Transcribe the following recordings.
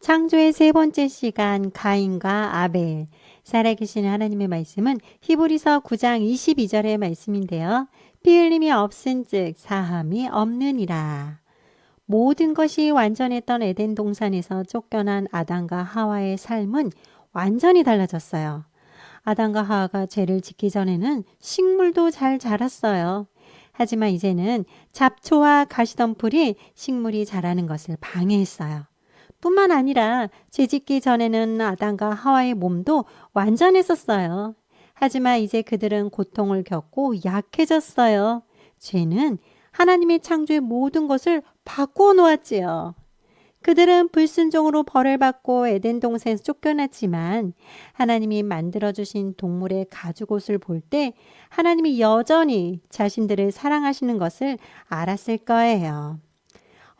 창조의 세 번째 시간 가인과 아벨. 살아계신 하나님의 말씀은 히브리서 9장 22절의 말씀인데요. 피 흘림이 없은즉 사함이 없느니라. 모든 것이 완전했던 에덴 동산에서 쫓겨난 아담과 하와의 삶은 완전히 달라졌어요. 아담과 하와가 죄를 짓기 전에는 식물도 잘 자랐어요. 하지만 이제는 잡초와 가시덤불이 식물이 자라는 것을 방해했어요. 뿐만 아니라 죄짓기 전에는 아담과 하와의 몸도 완전했었어요. 하지만 이제 그들은 고통을 겪고 약해졌어요. 죄는 하나님의 창조의 모든 것을 바꾸어 놓았지요. 그들은 불순종으로 벌을 받고 에덴 동산에서 쫓겨났지만 하나님이 만들어주신 동물의 가죽옷을 볼 때 하나님이 여전히 자신들을 사랑하시는 것을 알았을 거예요.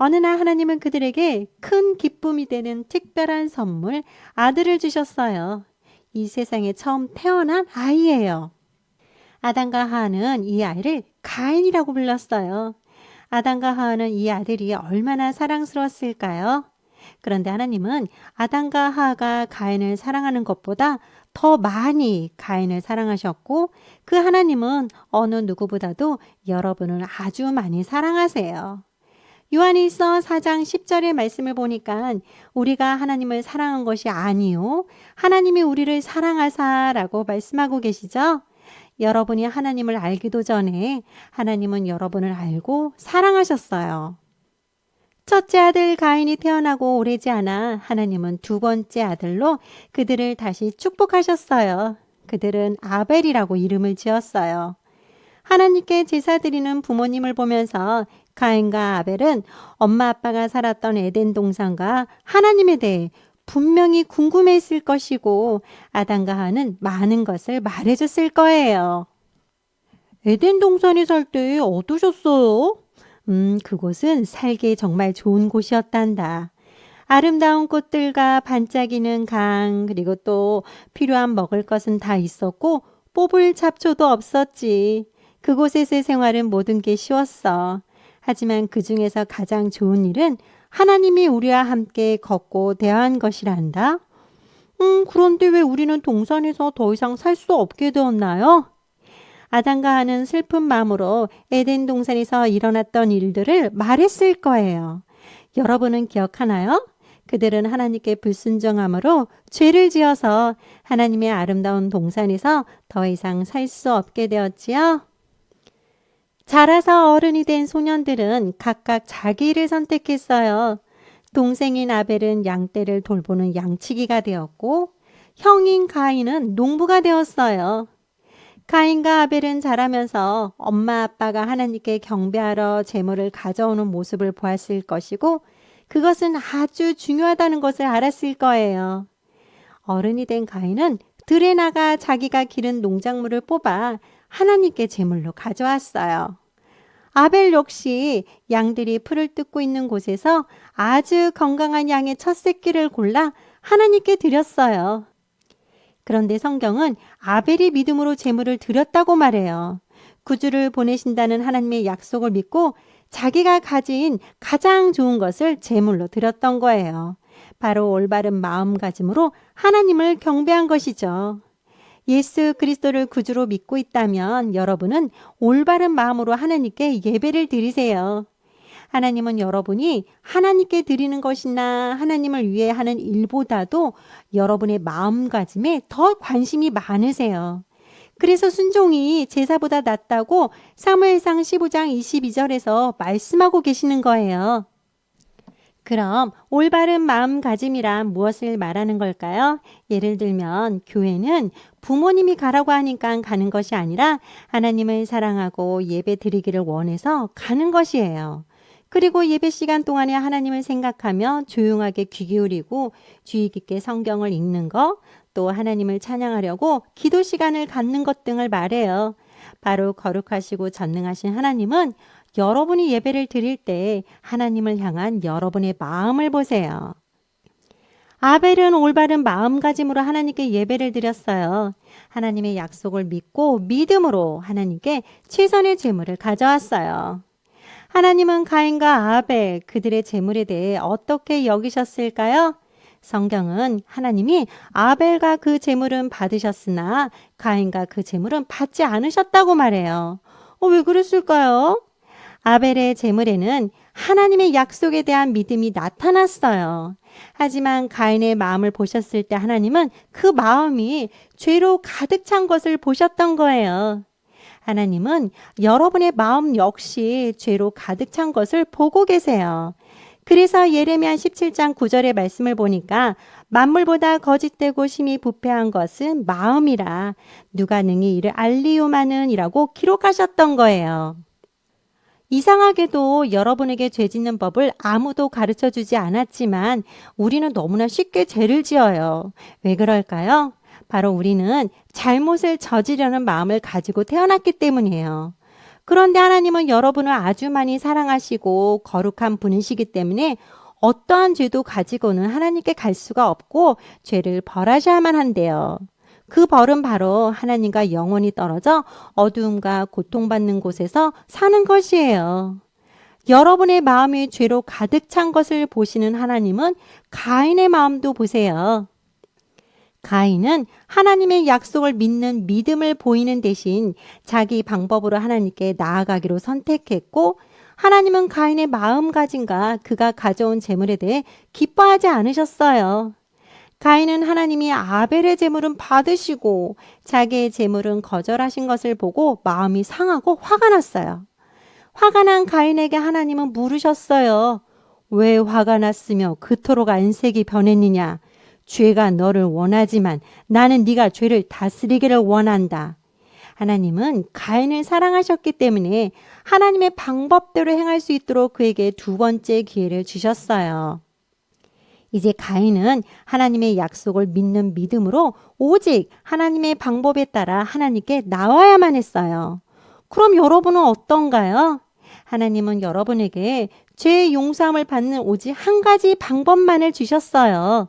어느 날 하나님은 그들에게 큰 기쁨이 되는 특별한 선물, 아들을 주셨어요. 이 세상에 처음 태어난 아이예요. 아담과 하와는 이 아이를 가인이라고 불렀어요. 아담과 하와는 이 아들이 얼마나 사랑스러웠을까요? 그런데 하나님은 아담과 하와가 가인을 사랑하는 것보다 더 많이 가인을 사랑하셨고 그 하나님은 어느 누구보다도 여러분을 아주 많이 사랑하세요. 요한일서 4장 10절의 말씀을 보니까 우리가 하나님을 사랑한 것이 아니요 하나님이 우리를 사랑하사라고 말씀하고 계시죠? 여러분이 하나님을 알기도 전에 하나님은 여러분을 알고 사랑하셨어요. 첫째 아들 가인이 태어나고 오래지 않아 하나님은 두 번째 아들로 그들을 다시 축복하셨어요. 그들은 아벨이라고 이름을 지었어요. 하나님께 제사 드리는 부모님을 보면서 가인과 아벨은 엄마 아빠가 살았던 에덴 동산과 하나님에 대해 분명히 궁금해했을 것이고 아담과 하와는 많은 것을 말해줬을 거예요. 에덴 동산에 살 때 어떠셨어요? 그곳은 살기 정말 좋은 곳이었단다. 아름다운 꽃들과 반짝이는 강, 그리고 또 필요한 먹을 것은 다 있었고 뽑을 잡초도 없었지. 그곳에서의 생활은 모든 게 쉬웠어. 하지만 그 중에서 가장 좋은 일은 하나님이 우리와 함께 걷고 대화한 것이란다. 그런데 왜 우리는 동산에서 더 이상 살 수 없게 되었나요? 아담과 하와는 슬픈 마음으로 에덴 동산에서 일어났던 일들을 말했을 거예요. 여러분은 기억하나요? 그들은 하나님께 불순종함으로 죄를 지어서 하나님의 아름다운 동산에서 더 이상 살 수 없게 되었지요. 자라서 어른이 된 소년들은 각각 자기 일을 선택했어요. 동생인 아벨은 양떼를 돌보는 양치기가 되었고 형인 가인은 농부가 되었어요. 가인과 아벨은 자라면서 엄마 아빠가 하나님께 경배하러 제물을 가져오는 모습을 보았을 것이고 그것은 아주 중요하다는 것을 알았을 거예요. 어른이 된 가인은 들에 나가 자기가 기른 농작물을 뽑아 하나님께 제물로 가져왔어요. 아벨 역시 양들이 풀을 뜯고 있는 곳에서 아주 건강한 양의 첫 새끼를 골라 하나님께 드렸어요. 그런데 성경은 아벨이 믿음으로 제물을 드렸다고 말해요. 구주를 보내신다는 하나님의 약속을 믿고 자기가 가진 가장 좋은 것을 제물로 드렸던 거예요. 바로 올바른 마음가짐으로 하나님을 경배한 것이죠. 예수 그리스도를 구주로 믿고 있다면 여러분은 올바른 마음으로 하나님께 예배를 드리세요. 하나님은 여러분이 하나님께 드리는 것이나 하나님을 위해 하는 일보다도 여러분의 마음가짐에 더 관심이 많으세요. 그래서 순종이 제사보다 낫다고 사무엘상 15장 22절에서 말씀하고 계시는 거예요. 그럼 올바른 마음가짐이란 무엇을 말하는 걸까요? 예를 들면 교회는 부모님이 가라고 하니까 가는 것이 아니라 하나님을 사랑하고 예배 드리기를 원해서 가는 것이에요. 그리고 예배 시간 동안에 하나님을 생각하며 조용하게 귀 기울이고 주의 깊게 성경을 읽는 것, 또 하나님을 찬양하려고 기도 시간을 갖는 것 등을 말해요. 바로 거룩하시고 전능하신 하나님은 여러분이 예배를 드릴 때 하나님을 향한 여러분의 마음을 보세요. 아벨은 올바른 마음가짐으로 하나님께 예배를 드렸어요. 하나님의 약속을 믿고 믿음으로 하나님께 최선의 제물을 가져왔어요. 하나님은 가인과 아벨 그들의 제물에 대해 어떻게 여기셨을까요? 성경은 하나님이 아벨과 그 제물은 받으셨으나 가인과 그 제물은 받지 않으셨다고 말해요. 왜 그랬을까요? 아벨의 제물에는 하나님의 약속에 대한 믿음이 나타났어요. 하지만 가인의 마음을 보셨을 때 하나님은 그 마음이 죄로 가득 찬 것을 보셨던 거예요. 하나님은 여러분의 마음 역시 죄로 가득 찬 것을 보고 계세요. 그래서 예레미야 17장 9절의 말씀을 보니까 만물보다 거짓되고 심히 부패한 것은 마음이라 누가 능히 이를 알리오마는 이라고 기록하셨던 거예요. 이상하게도 여러분에게 죄 짓는 법을 아무도 가르쳐 주지 않았지만 우리는 너무나 쉽게 죄를 지어요. 왜 그럴까요? 바로 우리는 잘못을 저지르는 마음을 가지고 태어났기 때문이에요. 그런데 하나님은 여러분을 아주 많이 사랑하시고 거룩한 분이시기 때문에 어떠한 죄도 가지고는 하나님께 갈 수가 없고 죄를 벌하셔야만 한대요. 그 벌은 바로 하나님과 영원히 떨어져 어두움과 고통받는 곳에서 사는 것이에요. 여러분의 마음이 죄로 가득 찬 것을 보시는 하나님은 가인의 마음도 보세요. 가인은 하나님의 약속을 믿는 믿음을 보이는 대신 자기 방법으로 하나님께 나아가기로 선택했고 하나님은 가인의 마음가짐과 그가 가져온 제물에 대해 기뻐하지 않으셨어요. 가인은 하나님이 아벨의 제물은 받으시고 자기의 제물은 거절하신 것을 보고 마음이 상하고 화가 났어요. 화가 난 가인에게 하나님은 물으셨어요. 왜 화가 났으며 그토록 안색이 변했느냐? 죄가 너를 원하지만 나는 네가 죄를 다스리기를 원한다. 하나님은 가인을 사랑하셨기 때문에 하나님의 방법대로 행할 수 있도록 그에게 두 번째 기회를 주셨어요. 이제 가인은 하나님의 약속을 믿는 믿음으로 오직 하나님의 방법에 따라 하나님께 나와야만 했어요. 그럼 여러분은 어떤가요? 하나님은 여러분에게 죄의 용서함을 받는 오직 한 가지 방법만을 주셨어요.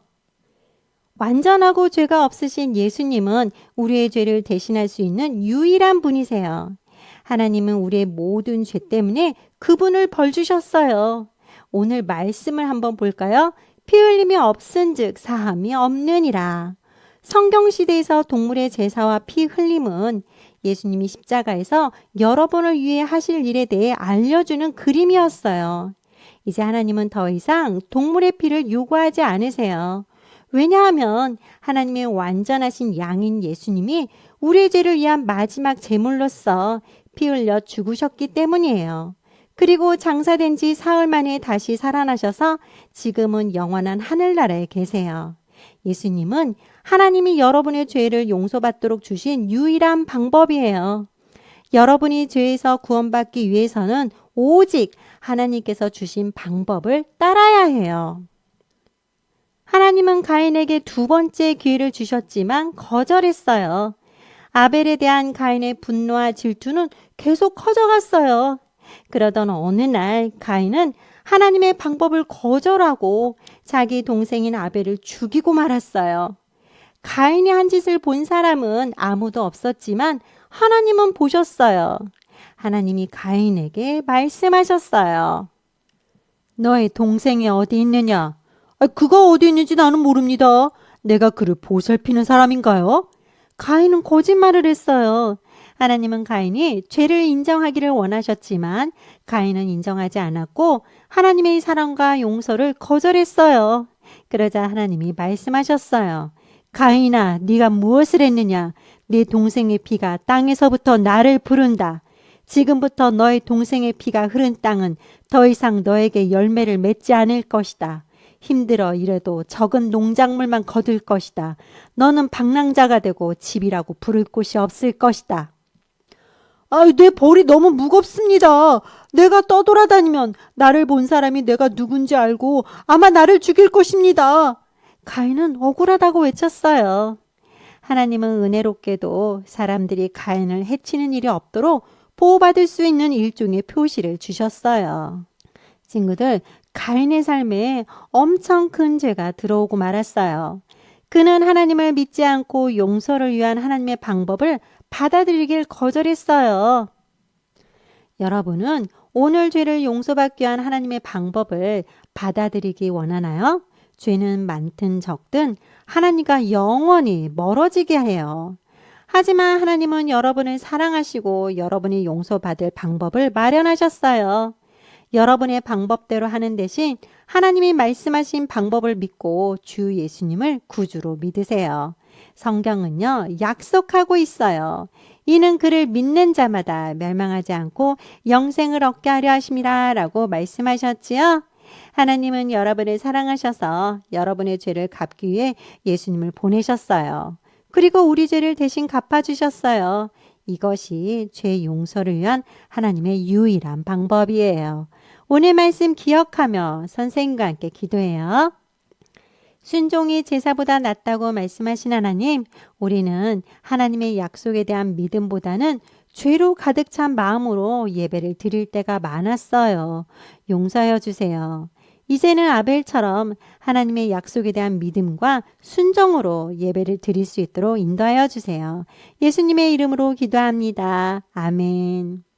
완전하고 죄가 없으신 예수님은 우리의 죄를 대신할 수 있는 유일한 분이세요. 하나님은 우리의 모든 죄 때문에 그분을 벌 주셨어요. 오늘 말씀을 한번 볼까요? 피 흘림이 없은즉 사함이 없느니라. 성경시대에서 동물의 제사와 피 흘림은 예수님이 십자가에서 여러분을 위해 하실 일에 대해 알려주는 그림이었어요. 이제 하나님은 더 이상 동물의 피를 요구하지 않으세요. 왜냐하면 하나님의 완전하신 양인 예수님이 우리의 죄를 위한 마지막 제물로서 피 흘려 죽으셨기 때문이에요. 그리고 장사된 지 사흘 만에 다시 살아나셔서 지금은 영원한 하늘나라에 계세요. 예수님은 하나님이 여러분의 죄를 용서받도록 주신 유일한 방법이에요. 여러분이 죄에서 구원받기 위해서는 오직 하나님께서 주신 방법을 따라야 해요. 하나님은 가인에게 두 번째 기회를 주셨지만 거절했어요. 아벨에 대한 가인의 분노와 질투는 계속 커져갔어요. 그러던 어느 날 가인은 하나님의 방법을 거절하고 자기 동생인 아벨을 죽이고 말았어요. 가인이 한 짓을 본 사람은 아무도 없었지만 하나님은 보셨어요. 하나님이 가인에게 말씀하셨어요. 너의 동생이 어디 있느냐? 그가 어디 있는지 나는 모릅니다. 내가 그를 보살피는 사람인가요? 가인은 거짓말을 했어요. 하나님은 가인이 죄를 인정하기를 원하셨지만 가인은 인정하지 않았고 하나님의 사랑과 용서를 거절했어요. 그러자 하나님이 말씀하셨어요. 가인아, 네가 무엇을 했느냐? 네 동생의 피가 땅에서부터 나를 부른다. 지금부터 너의 동생의 피가 흐른 땅은 더 이상 너에게 열매를 맺지 않을 것이다. 힘들어 이래도 적은 농작물만 거둘 것이다. 너는 방랑자가 되고 집이라고 부를 곳이 없을 것이다. 내 벌이 너무 무겁습니다. 내가 떠돌아다니면 나를 본 사람이 내가 누군지 알고 아마 나를 죽일 것입니다. 가인은 억울하다고 외쳤어요. 하나님은 은혜롭게도 사람들이 가인을 해치는 일이 없도록 보호받을 수 있는 일종의 표시를 주셨어요. 친구들, 가인의 삶에 엄청 큰 죄가 들어오고 말았어요. 그는 하나님을 믿지 않고 용서를 위한 하나님의 방법을 받아들이길 거절했어요. 여러분은 오늘 죄를 용서받기 위한 하나님의 방법을 받아들이기 원하나요? 죄는 많든 적든 하나님과 영원히 멀어지게 해요. 하지만 하나님은 여러분을 사랑하시고 여러분이 용서받을 방법을 마련하셨어요. 여러분의 방법대로 하는 대신 하나님이 말씀하신 방법을 믿고 주 예수님을 구주로 믿으세요. 성경은요, 약속하고 있어요. 이는 그를 믿는 자마다 멸망하지 않고 영생을 얻게 하려 하심이라 라고 말씀하셨지요. 하나님은 여러분을 사랑하셔서 여러분의 죄를 갚기 위해 예수님을 보내셨어요. 그리고 우리 죄를 대신 갚아주셨어요. 이것이 죄 용서를 위한 하나님의 유일한 방법이에요. 오늘 말씀 기억하며 선생님과 함께 기도해요. 순종이 제사보다 낫다고 말씀하신 하나님, 우리는 하나님의 약속에 대한 믿음보다는 죄로 가득 찬 마음으로 예배를 드릴 때가 많았어요. 용서하여 주세요. 이제는 아벨처럼 하나님의 약속에 대한 믿음과 순종으로 예배를 드릴 수 있도록 인도하여 주세요. 예수님의 이름으로 기도합니다. 아멘.